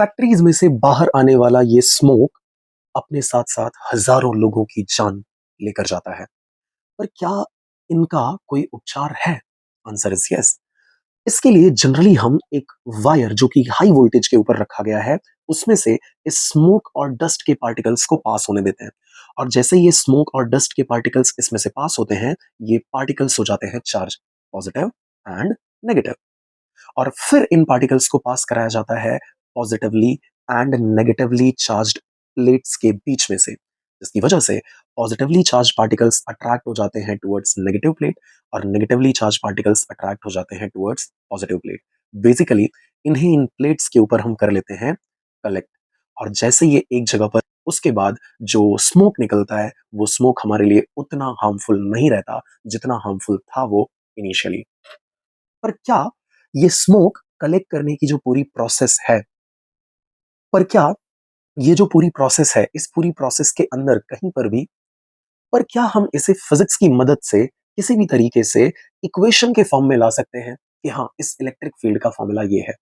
Factories में से बाहर आने वाला ये स्मोक अपने साथ साथ हजारों लोगों की जान लेकर जाता है। पर क्या इनका कोई उपचार है? Answer is yes. इसके लिए जनरली हम एक वायर जो कि हाई वोल्टेज के ऊपर रखा गया है, उसमें से इस स्मोक और डस्ट के पार्टिकल्स को पास होने देते हैं। और जैसे ये स्मोक और डस्ट के पार्टिकल्स इसमें से पास होते हैं, ये पार्टिकल्स हो जाते हैं चार्ज, पॉजिटिव एंड नेगेटिव। और फिर इन पार्टिकल्स को पास कराया जाता है positively and negatively charged plates के बीच में से, जिसकी वजह से पॉजिटिवली चार्ज पार्टिकल्स अट्रैक्ट हो जाते हैं टुवर्ड्स नेगेटिव प्लेट और नेगेटिवली चार्ज पार्टिकल्स अट्रैक्ट हो जाते हैं टुवर्ड्स पॉजिटिव प्लेट। बेसिकली इन्हें इन प्लेट्स के ऊपर हम कर लेते हैं कलेक्ट। और जैसे ये एक जगह पर, उसके बाद जो स्मोक निकलता है वो स्मोक हमारे लिए उतना हार्मफुल नहीं रहता जितना हार्मफुल था वो इनिशियली। पर क्या ये स्मोक कलेक्ट करने की जो पूरी प्रोसेस है, पर क्या ये जो पूरी प्रोसेस है, इस पूरी प्रोसेस के अंदर कहीं पर भी, पर क्या हम इसे फिजिक्स की मदद से किसी भी तरीके से इक्वेशन के फॉर्म में ला सकते हैं कि हाँ, इस इलेक्ट्रिक फील्ड का फॉर्मूला ये है?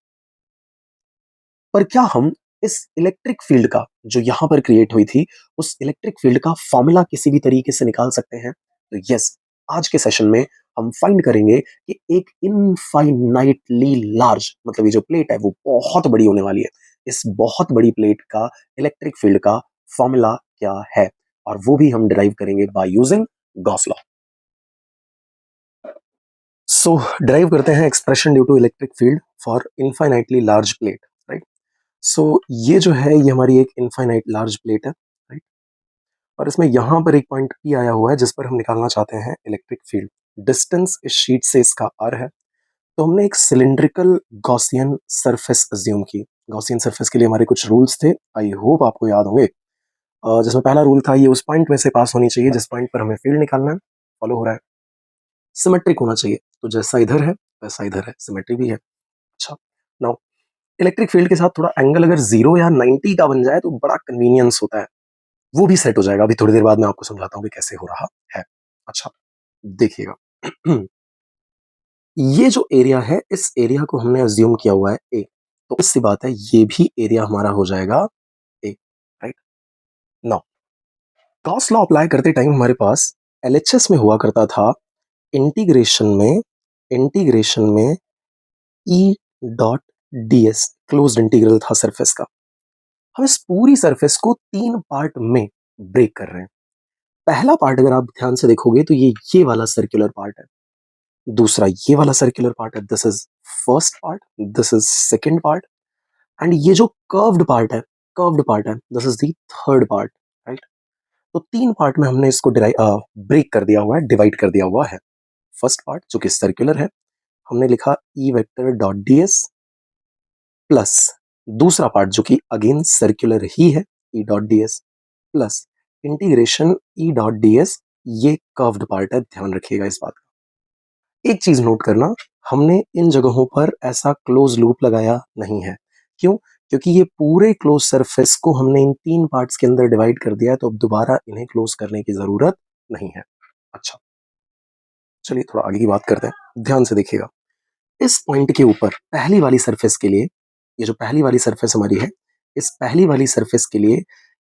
पर क्या हम इस इलेक्ट्रिक फील्ड का जो यहां पर क्रिएट हुई थी, उस इलेक्ट्रिक फील्ड का फॉर्मूला किसी भी तरीके से निकाल सकते हैं? तो यस, आज के सेशन में हम फाइंड करेंगे कि एक इनफाइनाइटली लार्ज, मतलब ये जो प्लेट है वो बहुत बड़ी होने वाली है, इस बहुत बड़ी प्लेट का इलेक्ट्रिक फील्ड का फॉर्मूला क्या है, और वो भी हम डिराइव करेंगे by using Gauss law. So derive करते हैं expression due to electric field for infinitely large plate, right? So ये जो है ये हमारी एक इनफाइनाइट लार्ज प्लेट है, राइट? और इसमें यहाँ पर एक पॉइंट पी आया हुआ है जिस पर हम निकालना चाहते हैं इलेक्ट्रिक फील्ड। डिस्टेंस इस शीट से इसका आर है। तो हमने एक सिलिंड्रिकल गॉसियन सरफेस अज्यूम की। गॉसियन सरफेस के लिए हमारे कुछ रूल्स थे, आई होप आपको याद होंगे। जिसमें पहला रूल था, ये उस पॉइंट में से पास होनी चाहिए जिस पॉइंट पर हमें फील्ड निकालना है। फॉलो हो रहा है? सिमेट्रिक होना चाहिए, तो जैसा इधर है वैसा इधर है, सिमेट्री भी है। अच्छा, नाउ इलेक्ट्रिक फील्ड के साथ थोड़ा एंगल अगर 0 या 90 का बन जाए तो बड़ा कन्वीनियंस होता है। वो भी सेट हो जाएगा, अभी थोड़ी देर बाद मैं आपको समझाता हूँ कि कैसे हो रहा है। अच्छा, देखिएगा। ये जो एरिया है, इस एरिया को हमने अज्यूम किया हुआ है ए, तो इससे बात है ये भी एरिया हमारा हो जाएगा A, right? Now Gauss law apply करते टाइम हमारे पास एलएचएस में हुआ करता था, इंटीग्रेशन में E dot dS closed integral था सरफेस का। हम इस पूरी सरफेस को 3 पार्ट में ब्रेक कर रहे हैं। पहला पार्ट अगर आप ध्यान से देखोगे तो ये वाला सर्कुलर पार्ट है। दूसरा ये वाला सर्कुलर पार्ट है, this is first part, this is second part, and ये जो कर्व्ड पार्ट है, this is the third part, right? तो 3 पार्ट में हमने इसको ब्रेक कर दिया हुआ है, डिवाइड कर दिया हुआ है। फर्स्ट पार्ट जो कि सर्कुलर है, हमने लिखा E vector dot DS, plus दूसरा पार्ट जो कि अगेन सर्कुलर ही है, ई डॉट डीएस, प्लस इंटीग्रेशन ई डॉट डीएस, ये कर्व्ड पार्ट है, ध्यान रखिएगा इस बात का। एक चीज नोट करना, हमने इन जगहों पर ऐसा क्लोज लूप लगाया नहीं है। क्यों? क्योंकि ये पूरे क्लोज सरफेस को हमने इन 3 पार्ट्स के अंदर डिवाइड कर दिया है, तो अब दोबारा इन्हें क्लोज करने की जरूरत नहीं है। अच्छा, चलिए थोड़ा आगे की बात करते हैं, ध्यान से देखिएगा। इस पॉइंट के ऊपर पहली वाली सरफेस के लिए, ये जो पहली वाली सरफेस हमारी है, इस पहली वाली सरफेस के लिए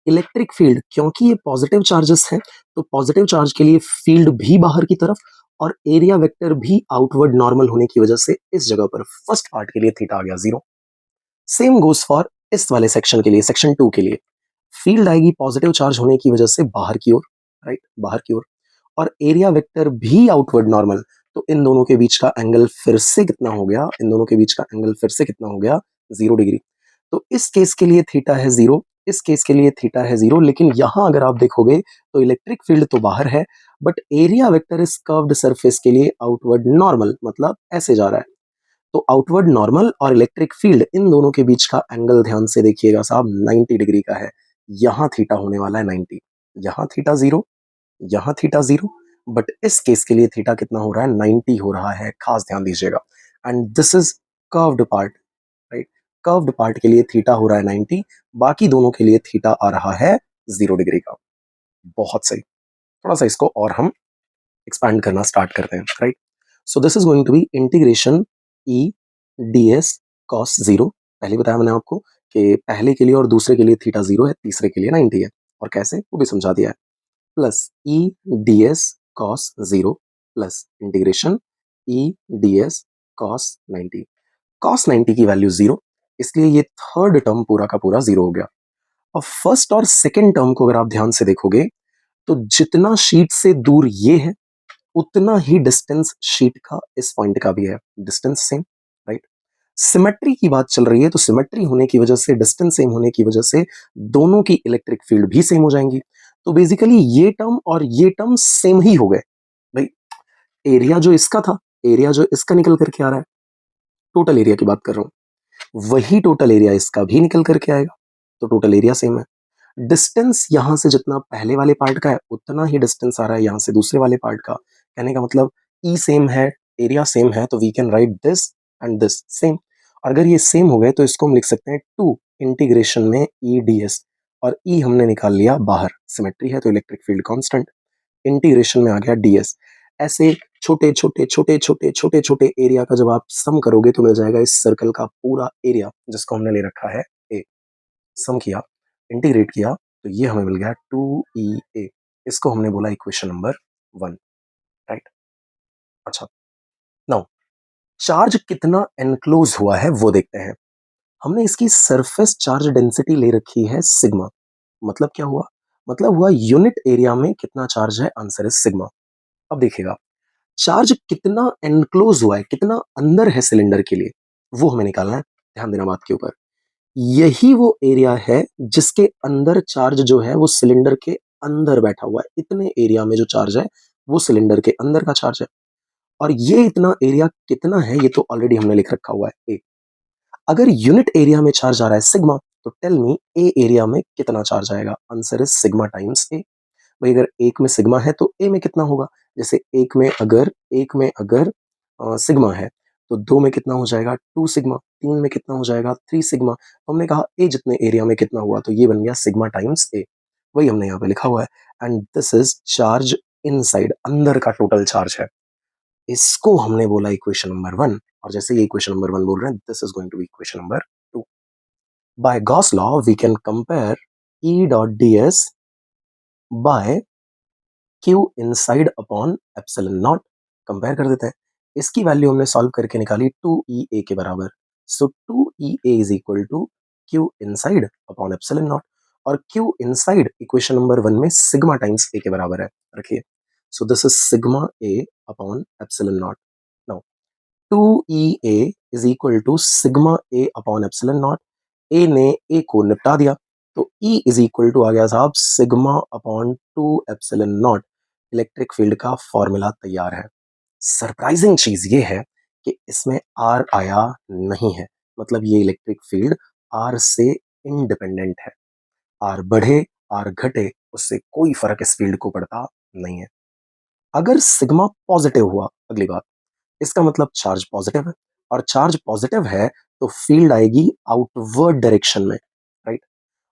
इलेक्ट्रिक फील्ड, क्योंकि ये पॉजिटिव चार्जेस हैं, तो पॉजिटिव चार्ज के लिए फील्ड भी बाहर की तरफ और एरिया वेक्टर भी आउटवर्ड नॉर्मल होने की वजह से इस जगह पर फर्स्ट पार्ट के लिए थीटा आ गया 0। सेम गोज फॉर इस वाले सेक्शन के लिए, सेक्शन 2 के लिए फील्ड आएगी पॉजिटिव चार्ज होने की वजह से बाहर की ओर, राइट? बाहर की ओर, और एरिया वेक्टर भी आउटवर्ड नॉर्मल। तो इन दोनों के बीच का एंगल फिर से कितना हो गया? इन दोनों के बीच का एंगल फिर से कितना हो गया? 0 डिग्री। तो इस केस के लिए थीटा है 0, इस केस के लिए थीटा है 0, लेकिन यहां अगर आप देखोगे तो इलेक्ट्रिक फील्ड तो बाहर है, बट एरिया वेक्टर इस कर्व्ड सरफेस के लिए आउटवर्ड नॉर्मल, मतलब ऐसे जा रहा है। तो आउटवर्ड नॉर्मल और इलेक्ट्रिक फील्ड, इन दोनों के बीच का एंगल ध्यान से देखिएगा साहब, 90 डिग्री का है। यहां थीटा होने वाला है 90, यहां थीटा 0, यहां थीटा 0, बट इस केस के लिए थीटा कितना हो रहा है? 90 हो रहा है, खास ध्यान दीजिएगा। And this is curved part, right? Curved part के लिए थीटा हो रहा है 90, बाकी दोनों के लिए थीटा आ रहा है 0 डिग्री का। बहुत सही। थोड़ा सा इसको और हम एक्सपैंड करना स्टार्ट करते हैं, right? So this is going to be integration E D S cos 0। पहले बताया मैंने आपको कि पहले के लिए और दूसरे के लिए थीटा 0 है, तीसरे के लिए 90 है। और कैसे, वो भी समझा दिया है। प्लस ई D S cos 0 plus integration E D S cos 90। Cos 90 की वैल्यू 0, इसलिए ये थर्ड टर्म पूरा का पूरा 0 हो गया। अब फर्स्ट और सेकंड टर्म को अगर आप ध्यान से देखोगे, तो जितना शीट से दूर ये है, उतना ही डिस्टेंस शीट का इस पॉइंट का भी है। Distance same, right. सिमेट्री की बात चल रही है, तो सिमेट्री होने की वजह से, डिस्टेंस सेम होने की वजह से दोनों की इलेक्ट्रिक फील्ड भी सेम हो जाएंगी। तो बेसिकली ये टर्म और ये टर्म सेम ही हो गए भाई। एरिया जो इसका था, एरिया जो इसका निकल करके आ रहा है, टोटल एरिया की बात कर रहा हूं, वही टोटल एरिया इसका भी निकल करके आएगा। तो टोटल एरिया सेम है। डिस्टेंस यहां से जितना पहले वाले पार्ट का है, उतना ही डिस्टेंस आ रहा है यहां से दूसरे वाले पार्ट का। कहने का मतलब ई सेम है, एरिया सेम है, तो we can write this and this same. और अगर ये सेम हो गए तो इसको हम लिख सकते हैं 2 इंटीग्रेशन में ई डी एस। और ई हमने निकाल लिया बाहर, सिमेट्री है तो इलेक्ट्रिक फील्ड कांस्टेंट, इंटीग्रेशन में आ गया डीएस। ऐसे छोटे छोटे छोटे छोटे छोटे छोटे एरिया का जब आप सम करोगे तो मिल जाएगा इस सर्कल का पूरा एरिया, जिसको हमने ले रखा है ए। सम किया, इंटीग्रेट किया, तो ये हमें मिल गया 2EA। इसको हमने बोला इक्वेशन नंबर 1, राइट। अच्छा, नाउ चार्ज कितना एनक्लोज हुआ है वो देखते हैं। हमने इसकी सरफेस चार्ज डेंसिटी ले रखी है सिग्मा। मतलब क्या हुआ, मतलब हुआ यूनिट एरिया में कितना चार्ज है, आंसर इज सिग्मा। अब देखिएगा, चार्ज कितना एनक्लोज हुआ है, कितना अंदर है सिलेंडर के लिए, वो हमें निकालना है। ध्यान देना बात के ऊपर, यही वो एरिया है जिसके अंदर चार्ज जो है वो सिलेंडर के अंदर बैठा हुआ है। इतने एरिया में जो चार्ज है वो सिलेंडर के अंदर का चार्ज है। और ये इतना एरिया कितना है, ये तो ऑलरेडी हमने लिख रखा हुआ है ए। अगर यूनिट एरिया में चार्ज आ रहा है सिग्मा, तो टेल मी ए एरिया में कितना चार्ज आएगा, आंसर इज सिग्मा टाइम्स ए। भाई अगर एक में सिग्मा है तो ए में कितना होगा, जैसे एक में अगर सिग्मा है, तो दो में कितना हो जाएगा 2 सिग्मा, तीन में कितना हो जाएगा 3 सिग्मा। तो हमने कहा ए जितने एरिया में कितना हुआ, तो ये बन गया सिग्मा टाइम्स ए। वही हमने यहाँ पे लिखा हुआ है। And this is charge inside, अंदर का टोटल चार्ज है। इसको हमने बोला इक्वेशन नंबर 1। और जैसे ये इक्वेशन नंबर 1 बोल रहे हैं, this is going to be equation number 2। By Gauss law we can compare E dot ds by Q inside upon epsilon naught. Compare कर देते हैं। इसकी वैल्यू हमने सॉल्व करके निकाली 2EA के बराबर। So 2EA is equal to Q inside upon epsilon naught. और Q इनसाइड इक्वेशन नंबर 1 में सिग्मा टाइम्स A के बराबर है। रखिए, so this is sigma A upon epsilon naught. Now 2EA is equal to sigma A upon epsilon naught. A ने A को निपटा दिया, तो E इज इक्वल टू आ गया साहब sigma upon 2 epsilon naught. Electric field का फॉर्मूला तैयार है। सरप्राइजिंग चीज ये है कि इसमें आर आया नहीं है, मतलब ये इलेक्ट्रिक फील्ड आर से इंडिपेंडेंट है। आर बढ़े आर घटे, उससे कोई फर्क इस फील्ड को पड़ता नहीं है। अगर सिग्मा पॉजिटिव हुआ, अगली बात, इसका मतलब चार्ज पॉजिटिव है। और चार्ज पॉजिटिव है तो फील्ड आएगी आउटवर्ड डायरेक्शन में, राइट।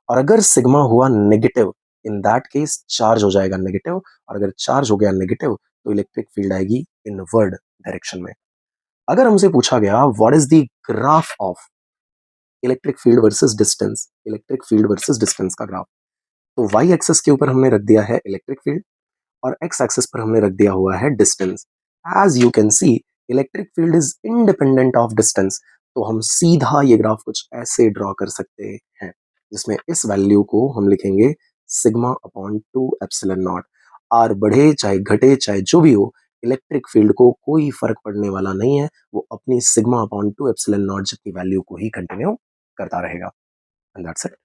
और अगर सिग्मा हुआ negative, in that case charge हो जाएगा नेगेटिव। और अगर चार्ज हो गया नेगेटिव, तो इलेक्ट्रिक फील्ड आएगी इनवर्ड डायरेक्शन में। अगर हमसे पूछा गया what is the graph of electric field versus distance, electric field versus distance का ग्राफ, तो वाई एक्सिस के ऊपर हमने रख दिया है इलेक्ट्रिक फील्ड, और एक्स एक्सिस पर हमने रख दिया हुआ है distance. As you can see, electric field is independent of distance. तो हम सीधा ये ग्राफ कुछ ऐसे ड्रॉ कर सकते हैं, जिसमें इस वैल्यू को हम लिखेंगे sigma upon 2 epsilon naught. R बढ़े चाहे घटे चाहे जो भी हो, इलेक्ट्रिक फील्ड को कोई फर्क पड़ने वाला नहीं है। वो अपनी सिग्मा अपॉन 2 एप्सिलॉन नॉट जितनी वैल्यू को ही कंटिन्यू करता रहेगा। And that's it.